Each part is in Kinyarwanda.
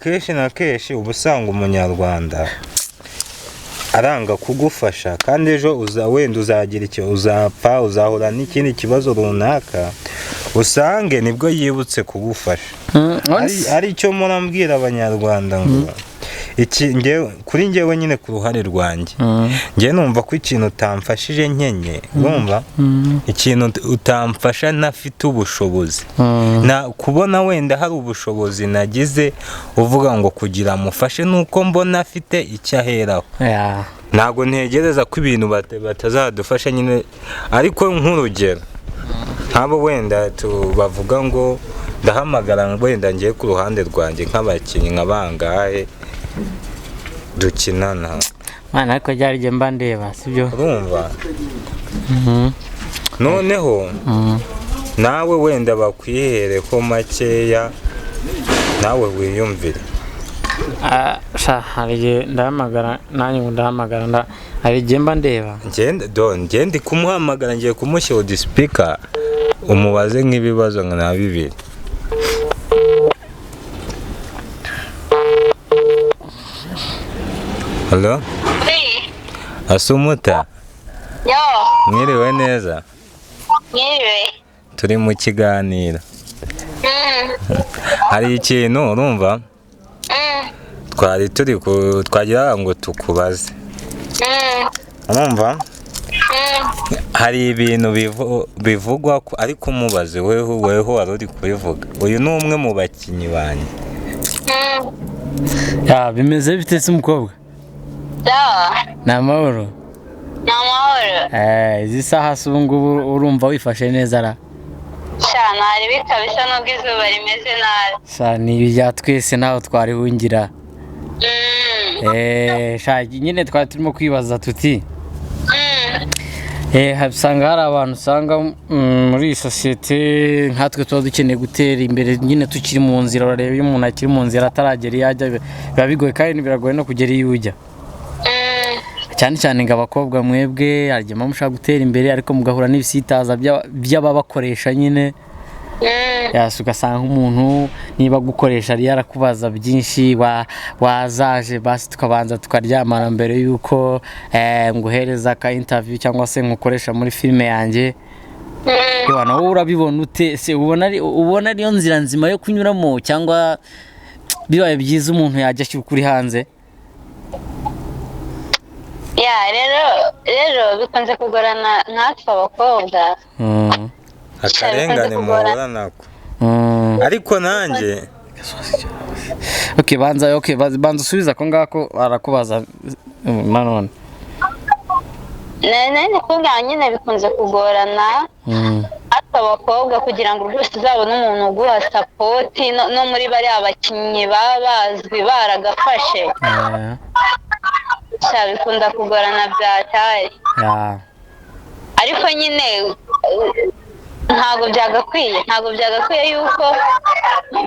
kenshi na kenshi uba usanga umunyarwanda aranga kugufasha kandi ejo wenda uzagira icyo uzapfa uzahura n'ikindi kibazo runaka usange nibwo yibutse kugufasha. Ari cyo murambwira abanyarwanda ngo kuri njyewe nyine ku ruhare rwanjye njye numva ko ikintu utamfashije nkenye urumva ikintu utamfasha ntafite ubushobozi na kubona wenda hari ubushobozi nagize uvuga ngo kugira mufashe nuko mbona afite icyo aheraho ntago ntegereza ko ibintu batazadufasha nyine. Ariko nk'urugero nk'abo wenda bavuga ngo ndahamagara wenda ngiye ku ruhande rwanjye nk'abakinnyi nk'abangahe dukinana mwana ariko ryari je mba ndeba sibyo urumva. Noneho nawe wenda bakwihereko makeya nawe wiyumvire. Hari ndahamagara nanjye ngo ndahamagara hari je mba ndeba ngende kumuhamagara ngiye kumushyira speaker umubaze nk'ibibazo nka bibiri. Hello? Asumuta? Yo. Mwiriwe neza? Mwiriwe. Turi mu kiganiro. Hari ikintu urumva? Twari twagira ngo tukubaze. Urumva? Hari ibintu bivugwa ariko umubaze weho wari uri kubivuga. Uyu ni umwe mu bakinnyi banjye. Bimeze bite se umukobwa? Ni amahoro? Ni amahoro. Izi saha se ubu ngubu urumva wifashe neza ra? Ntari bikabisa nubwo izuba rimeze nabi. Ni ibya twese naho twarihungira. Nyine twari turimo kwibaza tuti usanga hari abantu usanga muri iyi sosiyete nkatwe tuba dukeneye gutera imbere nyine tukiri mu nzira. Urareba iyo umuntu akiri mu nzira ataragera iyo ajya biba bigoye kandi biragoye no kugera iyo ujya. Cyane cyane ngo abakobwa mwebwe harimo mushaka gutera imbere ariko mugahura n'ibisitaza by'ababakoresha nyine. Ugasanga nk'umuntu niba gukoresha ari yarakubaza byinshi wazaje basi tukabanza tukaryamana mbere yuko nguhereza ka interview cyangwa se ngukoresha muri filime yanjye. Wowe urabibona ute se ubona ariyo nzira nzima yo kunyuramo cyangwa bibaye byiza umuntu yajya kuri hanze? Rero bikunze kugorana nkatwe abakobwa. Akarengane muhura nako. Ariko nanjye banza usubiza ko ngako arakubaza nanone. Nene kuvuga nyine bikunze kugorana ati abakobwa kugira ngo rwose uzabone umuntu uguha support no muri bari abakinnyi bazwi baragafashe. Bikunda kugorana byatari. Ariko nyine ntabwo byagakwiye yuko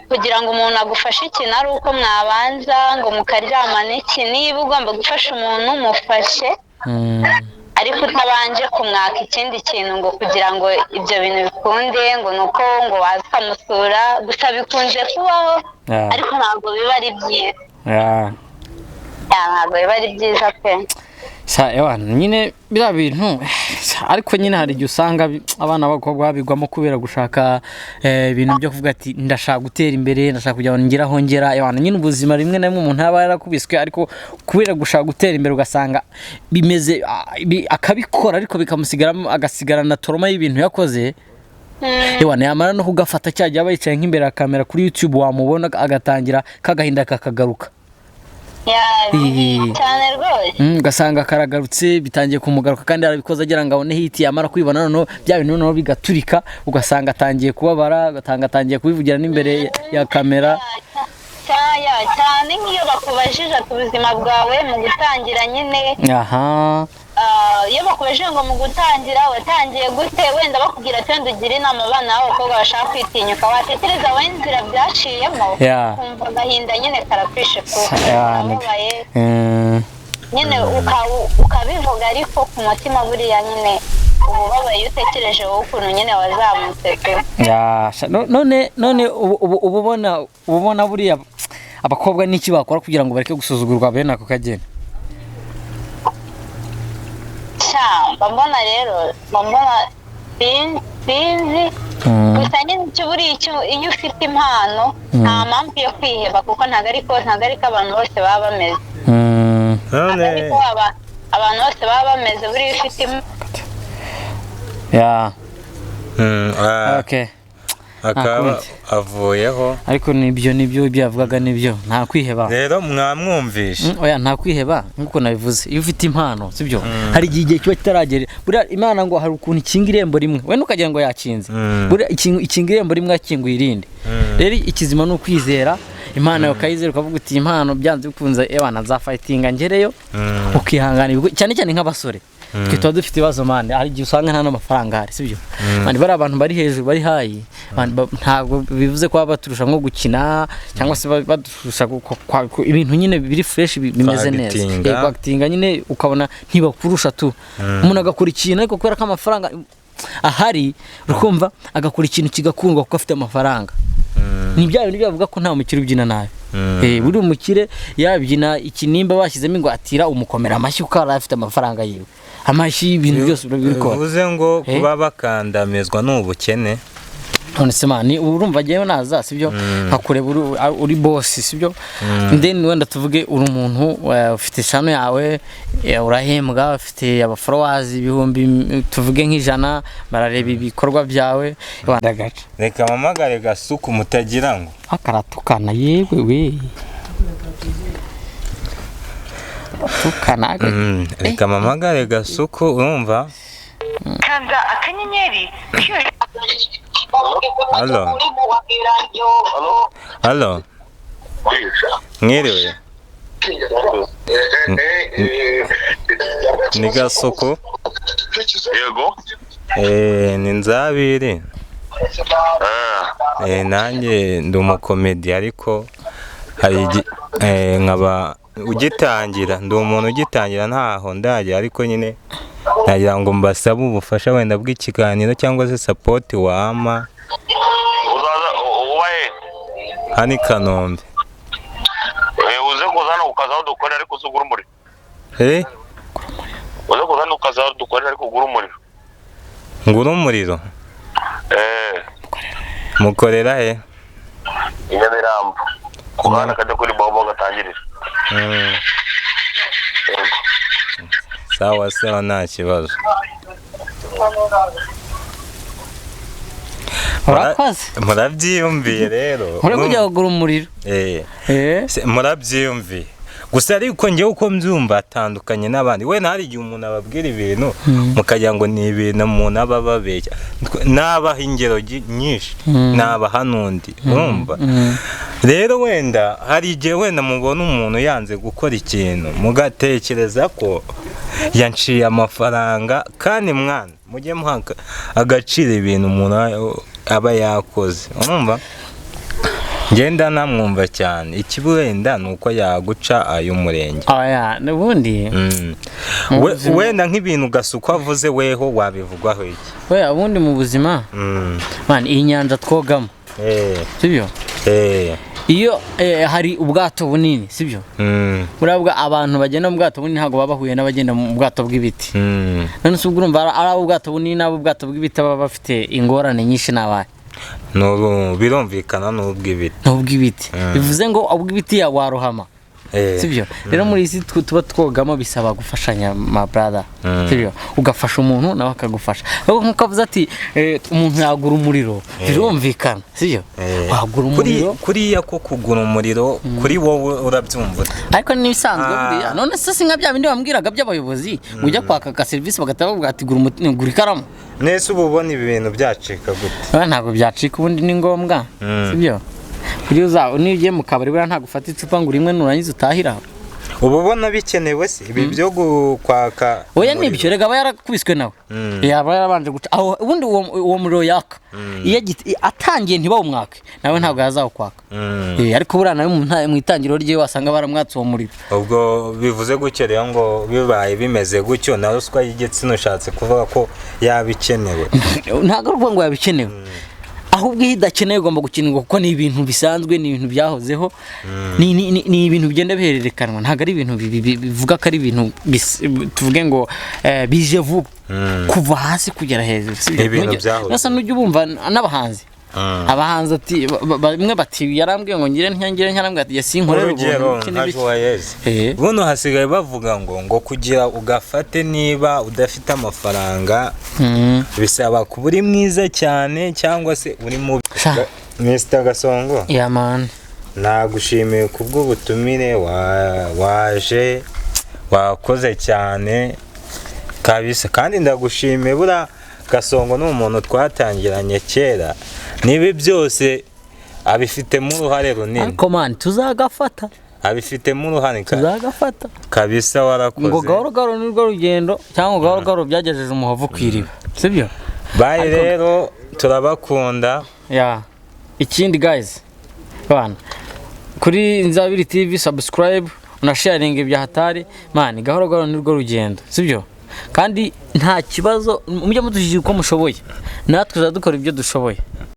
kugira ngo umuntu agufashe ikintu ari uko mwabanza ngo mukaryamana iki. Niba ugomba gufasha umuntu mufashe ariko utabanje kumwaka ikindi kintu ngo kugira ngo ibyo bintu bikunde ngo nuko ngo waza ukamusura. Gusa bikunze kubaho ariko ntabwo biba ari byiza. Ntabwo biba ari byiza pe. Nyine biriya bintu ariko nyine hari igihe usanga abana b'abakobwa babigwamo kubera gushaka ibintu byo kuvuga ati ndashaka gutera imbere ndashaka kugira ngo ngire aho ngera. Nyine ubuzima rimwe na rimwe umuntu aba yarakubiswe ariko kubera gushaka gutera imbere ugasanga bimeze akabikora ariko bikamusigaramo agasigarana toroma y'ibintu yakoze. Yamara no kugafata cyajya aba yicaye nk'imbere ya kamera kuri YouTube wamubona agatangira kagahinda kakagaruka. Cyane rwose ugasanga karagarutse bitangiye kumugaruka kandi arabikoze agira ngo abone hit yamara kwibona noneho bya bintu noneho bigaturika ugasanga atangiye kubabara atangiye kubivugira n'imbere ya kamera. Cyane nk'iyo bakubajije ku buzima bwawe mu gutangira nyine. Iyo bakubajije ngo mu gutangira watangiye gute wenda bakubwira ati wenda ugire inama abana b'abakobwa bashaka kwitinyuka watekereza wowe inzira byaciyemo kumva agahinda nyine karafishe nyine ukabivuga ariko ku mutima buriya nyine ubabaye iyo utekereje wowe ukuntu nyine wazamutse pe. None ubona buriya abakobwa n'iki bakora kugira ngo bareke gusuzugurwa bene ako kageni? mbona rero sinzi gusa nyine icyo buriya iyo ufite impano nta mpamvu yo kwiheba kuko ntabwo ariko abantu bose baba bameze ariko abantu bose baba bameze buriya ufite okay. Akaba avuyeho ariko nibyo byavugaga nibyo nta kwiheba rero mwamwumvishe oya nta kwiheba nkuko nabivuze iyo ufite impano sibyo hari igihe kiba kitaragera buriya Imana ngo hari ukuntu ikinga irembo rimwe we nukagira ngo yakinze buriya ikinga irembo rimwe akinguye irindi rero ikizima no kwizera Imana ukayizera ukavuga uti impano byanze bikunze ebana nzafightinga ngereyo ukihangana cyane nk'abasore twe tuba dufite ibibazo mande hari igihe usanga nta n'amafaranga hari sibyo mande bari abantu bari hejuru bari hayi ntabwo bivuze ko baturusha nko gukina cyangwa se baturusha ibintu nyine biri fresh bimeze neza actinga nyine ukabona ntibakurusha tu umuntu agakora ikintu ariko kubera ko amafaranga ahari rukumva agakora ikintu kigakundwa kuko afite amafaranga ni bya bintu byavuga ko nta mukire ubyina nabi buri umukire yabyina ikinimba bashyizemo ngo atira umukomera amashyi uko afite amafaranga yiwe amashi ibintu byose urabikora uvuze ngo kuba bakandamizwa n'ubukene none se mani urumva agiyeyo naza sibyo nkakureba uri boss sibyo then wenda tuvuge uri umuntu ufite channel yawe urahembwa ufite aba followers ibihumbi tuvuge nk'ijana barareba ibikorwa byawe bandagaca reka mamagare Gasuku mutagira ngo akaratukana yewe we tukanaga reka mamagare Gasuku urumva kanda akanyenyeri Halo mwiriwe ni Gasuku yego ni Nzabiri nanjye ndi umukomedi ariko hari nkaba ugitangira ndi umuntu ugitangira ntaho ndaje ariko nyine nagira ngo mbasaba ubufasha wenda bw'ikiganiro cyangwa se support wama uzaza ubaye hani Kanombe uze kuzana ukazaho dukora ariko uzugura umuriro uze kuzana ukazaho dukora ariko ugura umuriro ngura umuriro mukorera he Nyamirambo kubana kajya kuri bobo gatangirira sawa nta kibazo murabyiyumviye rero uri kujya kugura umuriro murabyiyumviye gusa ariko njyewe uko mbyumva atandukanye n'abandi we ntari igihe umuntu ababwira ibintu mukagira ngo ni ibintu umuntu aba ababeshya nabaha ingero nyinshi nabaha n'undi urumva rero wenda hari igihe wenda mubona umuntu yanze gukora ikintu mugatekereza ko yanciye amafaranga kandi mwana mujye muha agaciro ibintu umuntu aba yakoze urumva ngenda namwumva cyane ikibuwenda nuko yaguca ay'umurenge n'ubundi wenda nk'ibintu Gasuku avuze weho wabivugwaho iki ubundi mu buzima man iyi nyanja twogamo sibyo iyo hari ubwato bunini sibyo urabwa abantu bagenda mu bwato bunini ntago baba bahuye n'abagenda mu bwato bw'ibiti none se urumva ari ubwato bunini n'abo bwato bw'ibiti baba bafite ingorane nyinshi n'abaye birumvikana n'ubw'ibiti bivuze ngo ubw'ibiti warohama sibyo rero muri isi tuba twogamo bisaba gufashanya ma brother sibyo ugafasha umuntu nawe akagufasha nkuko avuze ati umuntu yagura umuriro birumvikana sibyo wagura umuriro kuriya ko kugura umuriro kuri wowe urabyumva ariko ni bisanzwe buriya none se singa bya bindi bambwiraga by'abayobozi ujya kwaka ka service bagatabavuga bwati gura ikaramu nese ububona ibi bintu byacika gute ntabwo byacika ubundi ni ngombwa sibyo kuri nigiye mu kabari bura nta gufata icupa ngo rimwe nurangiza utahira ubu ubona bikenewe se ibi byo kwaka oya nibyo rega aba yarakubiswe nawe yaba yarabanje guca aho ubundi uwo muriro yaka iyo atangiye ntibawumwake nawe ntabwo yazawukwaka ariko buriya nawe mu itangiriro rye wasanga baramwatse uwo muriro ubwo bivuze gutyo rero ngo bibaye bimeze gutyo na ruswa y'igitsina ushatse kuvuga ko yabikenewe ntabwo ari ukuvuga ngo yabikenewe ahubwo idakeneye ugomba gukinirwa kuko ni ibintu bisanzwe, ni ibintu byahozeho, ni ibintu bigenda bihererekanwa, ntabwo ari ibintu bivuga ko ari ibintu tuvuge ngo bije vuba kuva hasi kugera hejuru. Nasa n'ujya ubumva n'abahanzi abahanzi ati bamwe bati yarambwiye ngo ngire ntarambwiye ati yasinkorera ubuntu buno hasigaye bavuga ngo kugira ugafate niba udafite amafaranga bisaba kuba uri mwiza cyane cyangwa se uri mu Mr. Gasongo. Yeah man, nagushimiye kubw'ubutumire waje wakoze cyane kabisa, kandi ndagushimiye bura Gasongo ni umuntu twatangiranye kera, nibi byose abifitemo uruhare runini. Ariko man tuzagafata, abifitemo uruhare tuzagafata kabisa, warakoze. Ngo gahoro gahoro nirwo rugendo, cyangwa gahoro gahoro byagejeje umuhovu kwiriba, sibyo? Bye rero, turabakunda. Ikindi guys bana, kuri Inzabiri TV subscribe na sharing ibya hatari man, gahoro gahoro nirwo rugendo, sibyo? Kandi nta kibazo, mujye mudushyigikira uko mushoboye, natwe tuzadukora ibyo dushoboye.